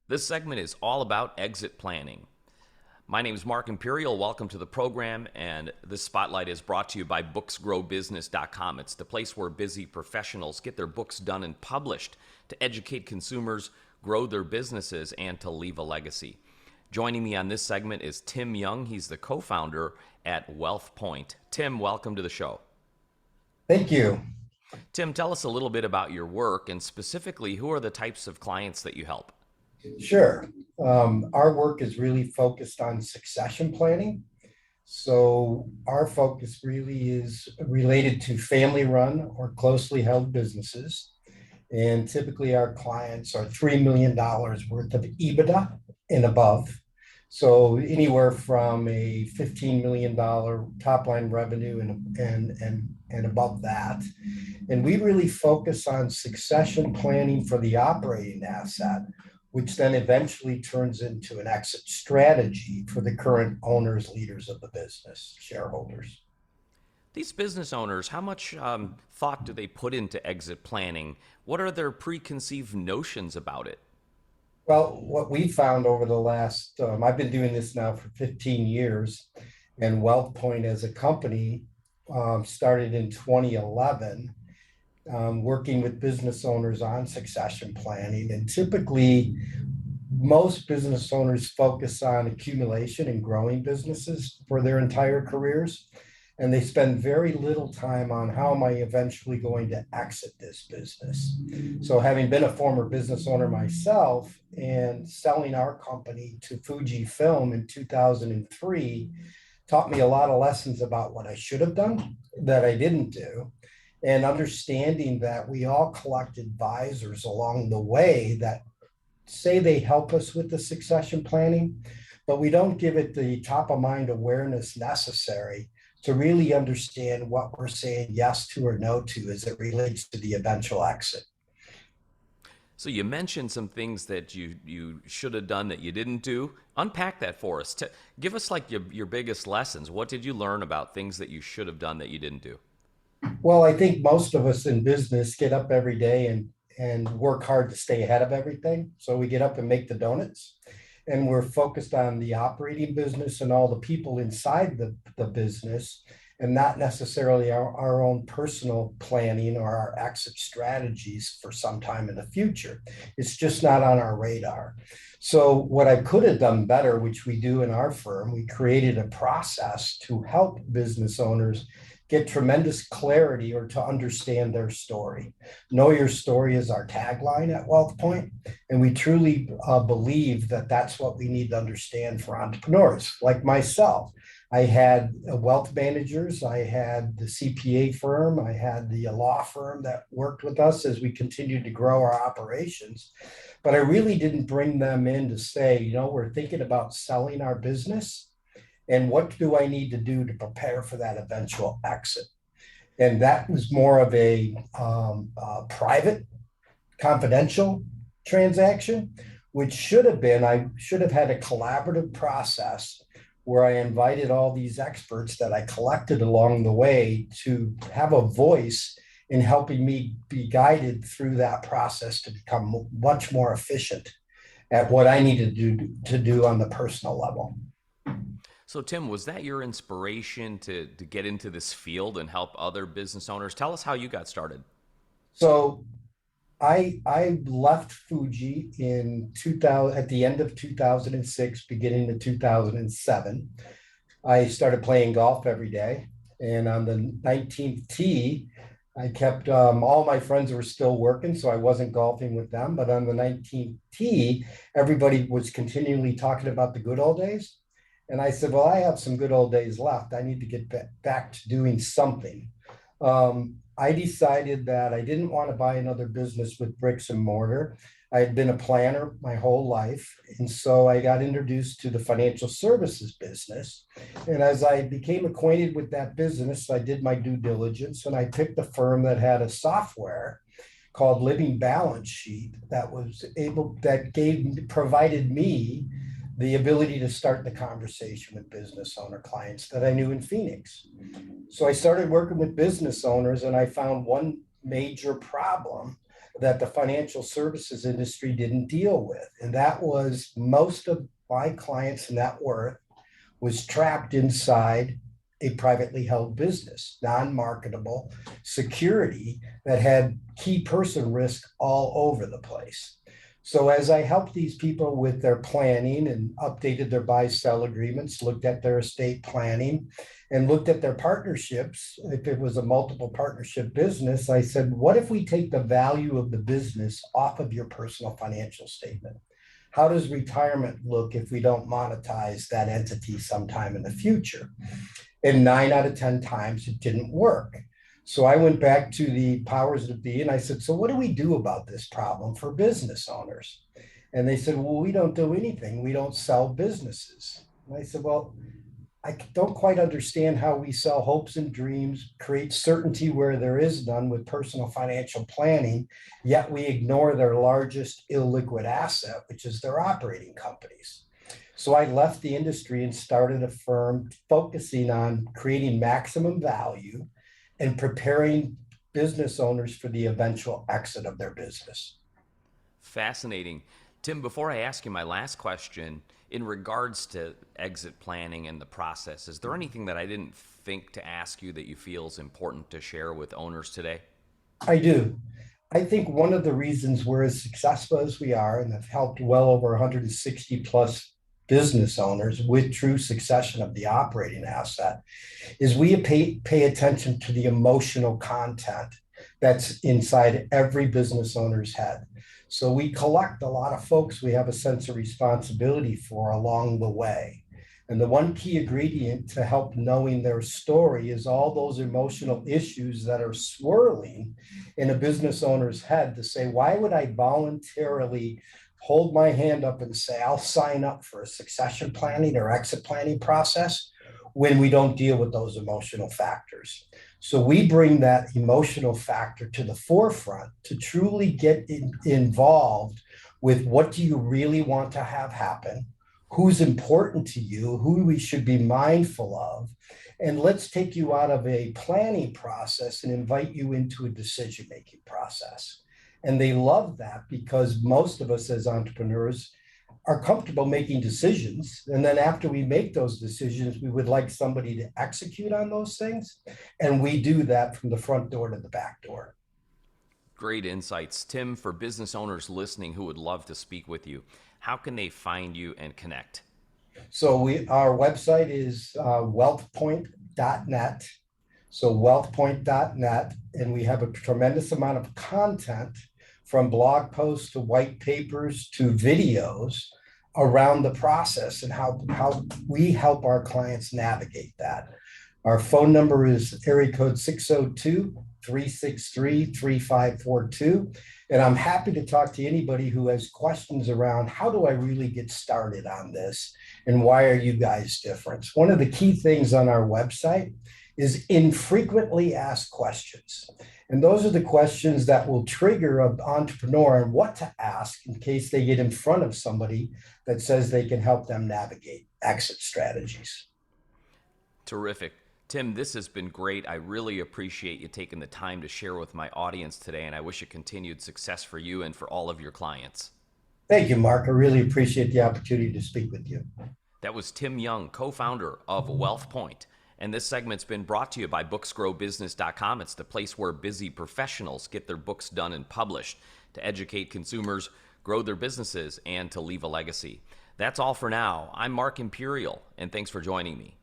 This segment is all about exit planning. My name is Mark Imperial. Welcome to the program, and this spotlight is brought to you by booksgrowbusiness.com. It's the place where busy professionals get their books done and published to educate consumers, grow their businesses, and to leave a legacy. Joining me on this segment is Tim Young. He's the co-founder at Wealth Point. Tim, welcome to the show. Thank you. Tim, tell us a little bit about your work, and specifically, who are the types of clients that you help? Sure. Our work is really focused on succession planning. So our focus really is related to family run or closely held businesses. And typically our clients are $3 million worth of EBITDA and above. So anywhere from a $15 million top line revenue and above that. And we really focus on succession planning for the operating asset, which then eventually turns into an exit strategy for the current owners, leaders of the business, shareholders. These business owners, how much thought do they put into exit planning? What are their preconceived notions about it? Well, what we found over the last, I've been doing this now for 15 years, and WealthPoint as a company started in 2011, working with business owners on succession planning. And typically, most business owners focus on accumulation and growing businesses for their entire careers. And they spend very little time on how am I eventually going to exit this business. So having been a former business owner myself and selling our company to Fujifilm in 2003 taught me a lot of lessons about what I should have done that I didn't do, and understanding that we all collect advisors along the way that say they help us with the succession planning, but we don't give it the top of mind awareness necessary to really understand what we're saying yes to or no to as it relates to the eventual exit. So you mentioned some things that you should have done that you didn't do. Unpack that for us. Give us like your biggest lessons. What did you learn about things that you should have done that you didn't do? Well, I think most of us in business get up every day and work hard to stay ahead of everything. So we get up and make the donuts, and we're focused on the operating business and all the people inside the business, and not necessarily our own personal planning or our exit strategies for some time in the future. It's just not on our radar. So what I could have done better, which we do in our firm, we created a process to help business owners get tremendous clarity or to understand their story. Know your story is our tagline at WealthPoint, and we truly believe that that's what we need to understand for entrepreneurs like myself. I had wealth managers, I had the CPA firm, I had the law firm that worked with us as we continued to grow our operations. But I really didn't bring them in to say, we're thinking about selling our business, and what do I need to do to prepare for that eventual exit? And that was more of a private, confidential transaction, which I should have had a collaborative process where I invited all these experts that I collected along the way to have a voice in helping me be guided through that process to become much more efficient at what I needed to do on the personal level. So, Tim, was that your inspiration to get into this field and help other business owners? Tell us how you got started. So I left Fuji in 2000 at the end of 2006, beginning of 2007. I started playing golf every day, and on the 19th tee, I kept all my friends were still working, so I wasn't golfing with them. But on the 19th tee, everybody was continually talking about the good old days. And I said, well, I have some good old days left. I need to get back to doing something. I decided that I didn't want to buy another business with bricks and mortar. I had been a planner my whole life. And so I got introduced to the financial services business. And as I became acquainted with that business, I did my due diligence and I picked a firm that had a software called Living Balance Sheet that provided me the ability to start the conversation with business owner clients that I knew in Phoenix. So I started working with business owners, and I found one major problem that the financial services industry didn't deal with. And that was most of my clients' net worth was trapped inside a privately held business, non-marketable security that had key person risk all over the place. So as I helped these people with their planning and updated their buy-sell agreements, looked at their estate planning, and looked at their partnerships, if it was a multiple partnership business, I said, what if we take the value of the business off of your personal financial statement? How does retirement look if we don't monetize that entity sometime in the future? And 9 out of 10 times it didn't work. So I went back to the powers that be and I said, so what do we do about this problem for business owners? And they said, well, we don't do anything. We don't sell businesses. And I said, well, I don't quite understand how we sell hopes and dreams, create certainty where there is none with personal financial planning, yet we ignore their largest illiquid asset, which is their operating companies. So I left the industry and started a firm focusing on creating maximum value and preparing business owners for the eventual exit of their business. Fascinating. Tim, before I ask you my last question, in regards to exit planning and the process, is there anything that I didn't think to ask you that you feel is important to share with owners today? I do. I think one of the reasons we're as successful as we are and have helped well over 160 plus business owners with true succession of the operating asset is we pay attention to the emotional content that's inside every business owner's head. So we collect a lot of folks we have a sense of responsibility for along the way. And the one key ingredient to help knowing their story is all those emotional issues that are swirling in a business owner's head to say, why would I voluntarily hold my hand up and say, I'll sign up for a succession planning or exit planning process when we don't deal with those emotional factors. So we bring that emotional factor to the forefront to truly get involved with what do you really want to have happen, who's important to you, who we should be mindful of, and let's take you out of a planning process and invite you into a decision-making process. And they love that because most of us as entrepreneurs are comfortable making decisions. And then after we make those decisions, we would like somebody to execute on those things. And we do that from the front door to the back door. Great insights. Tim, for business owners listening who would love to speak with you, how can they find you and connect? So our website is wealthpoint.net. So wealthpoint.net, and we have a tremendous amount of content from blog posts to white papers to videos around the process and how we help our clients navigate that. Our phone number is area code 602-363-3542. And I'm happy to talk to anybody who has questions around how do I really get started on this and why are you guys different? One of the key things on our website is infrequently asked questions. And those are the questions that will trigger an entrepreneur and what to ask in case they get in front of somebody that says they can help them navigate exit strategies. Terrific. Tim, this has been great. I really appreciate you taking the time to share with my audience today, and I wish you continued success for you and for all of your clients. Thank you, Mark. I really appreciate the opportunity to speak with you. That was Tim Young, co-founder of WealthPoint. And this segment's been brought to you by booksgrowbusiness.com. It's the place where busy professionals get their books done and published to educate consumers, grow their businesses, and to leave a legacy. That's all for now. I'm Mark Imperial, and thanks for joining me.